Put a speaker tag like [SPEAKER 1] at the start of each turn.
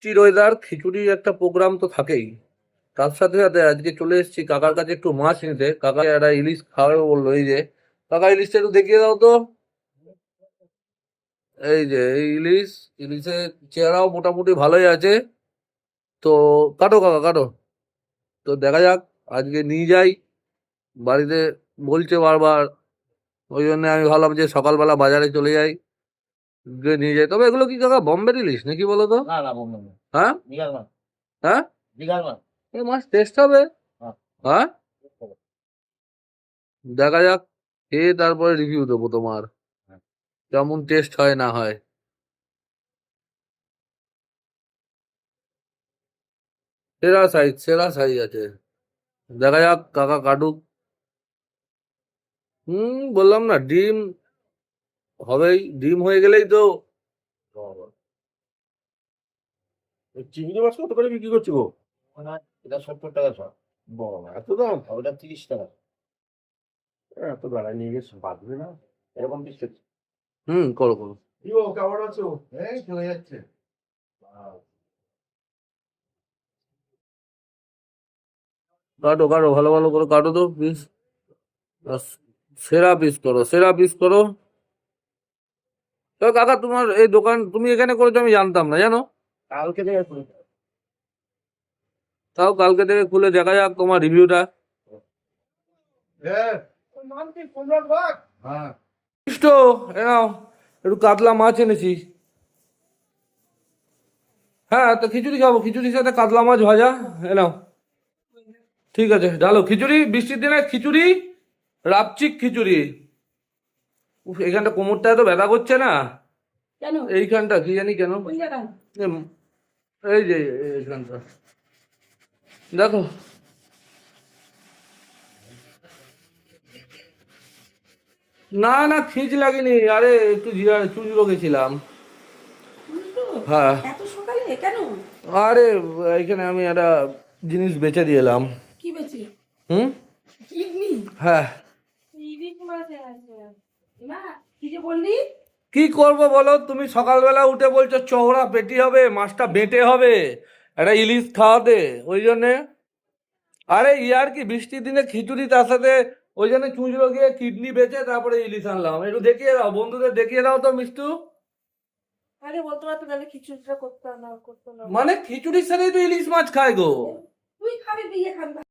[SPEAKER 1] বৃষ্টির ওয়েদার, খিচুড়ির একটা প্রোগ্রাম তো থাকেই। তার সাথে সাথে আজকে চলে এসেছি কাকার কাছে একটু মাছ নিতে। কাকা একটা ইলিশ খাওয়াবে বললো। এই যে কাকা, ইলিশটা একটু দেখিয়ে দাও তো। এই যে এই ইলিশ, ইলিশের চেহারাও মোটামুটি ভালোই আছে। তো কাটো কাকা, কাটো। তো দেখা যাক, আজকে নিয়ে যাই বাড়িতে, বলছে বারবার। ওই জন্য আমি ভাবলাম যে সকালবেলা বাজারে চলে যাই, গিয়ে নিয়ে যাই। তবে এগুলো কি কাকা বোম্বের ইলিশ নাকি বলো তো?
[SPEAKER 2] না না বন্ধু না,
[SPEAKER 1] হ্যাঁ
[SPEAKER 2] দিঘার মাছ।
[SPEAKER 1] হ্যাঁ,
[SPEAKER 2] দিঘার মাছ।
[SPEAKER 1] এই মাছ টেস্ট হবে।
[SPEAKER 2] হ্যাঁ।
[SPEAKER 1] হ্যাঁ, দেখা যাক, খেয়ে তারপরে রিভিউ দেবো তোমার,
[SPEAKER 2] হ্যাঁ।
[SPEAKER 1] কেমন টেস্ট হয় না হয়। সেরা সাইজ, সেরা সাইজ আছে। দেখা যাক, কাকা কাটুক। বললাম না, ডিম হবেই। ডিম হয়ে গেলেই তো।
[SPEAKER 2] বাবা, এই চিংড়ি মাছ কত করে বিক্রি করছি গো? এটা 70 টাকা সব। বাবা, এত দাম? ওটা 30 টাকা। এত বেড়ায় নিয়ে গেছে, বাঁধবে না এরকম বিস্কুট।
[SPEAKER 1] করো করো।
[SPEAKER 2] কি গো, কেমন আছো? এই চলে যাচ্ছে।
[SPEAKER 1] কাটো কাটো, ভালো ভালো করে কাটো তো পিস। সেরা পিস করো, সেরা পিস করো। তো কাকা, তোমার এই দোকান তুমি এখানে করেছো আমি জানতাম না, জানো।
[SPEAKER 2] কালকে থেকে শুরু।
[SPEAKER 1] তাও কালকে থেকে খুলে দেখা যাক তোমার রিভিউটা।
[SPEAKER 2] হ্যাঁ, ওই নাম কি সম্রাট বাগ? হ্যাঁ।
[SPEAKER 1] মিষ্ট, এ নাও, একটু কাতলা মাছ এনেছি। হ্যাঁ, তো খিচুড়ি খাবো, খিচুড়ির সাথে কাতলা মাছ ভাজা। এ নাও। ঠিক আছে, ঢালো খিচুড়ি, বৃষ্টির দিনে খিচুড়ি, রাপচিক খিচুড়ি। উফ, এইখানটা কোমরটা এত ব্যথা করছে না।
[SPEAKER 3] কেন?
[SPEAKER 1] এইখানটা কি জানি কেন।
[SPEAKER 3] কোন জায়গায়?
[SPEAKER 1] এম, এই যে এইখানটা দেখো। না না, খিঁচ লাগেনি, আরে একটু চুজরো গেছিলাম।
[SPEAKER 3] বুঝলো?
[SPEAKER 1] হ্যাঁ,
[SPEAKER 3] এত সকালে কেন?
[SPEAKER 1] আরে এখানে আমি একটা জিনিস বেচে দিয়ে এলাম।
[SPEAKER 3] কি বেশি?
[SPEAKER 1] হুম,
[SPEAKER 3] কিডনি?
[SPEAKER 1] হ্যাঁ।
[SPEAKER 3] ইলিশ মাছ আছে না? কি যে বললি?
[SPEAKER 1] কি করব বলো, তুমি সকালবেলা উঠে বলছো চওড়া পেটি হবে, মাছটা বেটে হবে, একটা ইলিশ খাওয়াতে, ওই জন্যে। আরে ইয়ার কি, বৃষ্টির দিনে খিচুড়ি তার সাথে, ওই জন্য চুঁচড়ো গিয়ে কিডনি বেচে তারপরে ইলিশ আনলাম। একটু দেখিয়ে দাও, বন্ধুদের দেখিয়ে দাও তো মিষ্টু।
[SPEAKER 3] আরে বলতে পারতো তাহলে খিচুড়িটা করতো না।
[SPEAKER 1] মানে খিচুড়ির সাথেই তো ইলিশ মাছ খায় গো।
[SPEAKER 3] তুই খাবি, বিয়ে খাবি।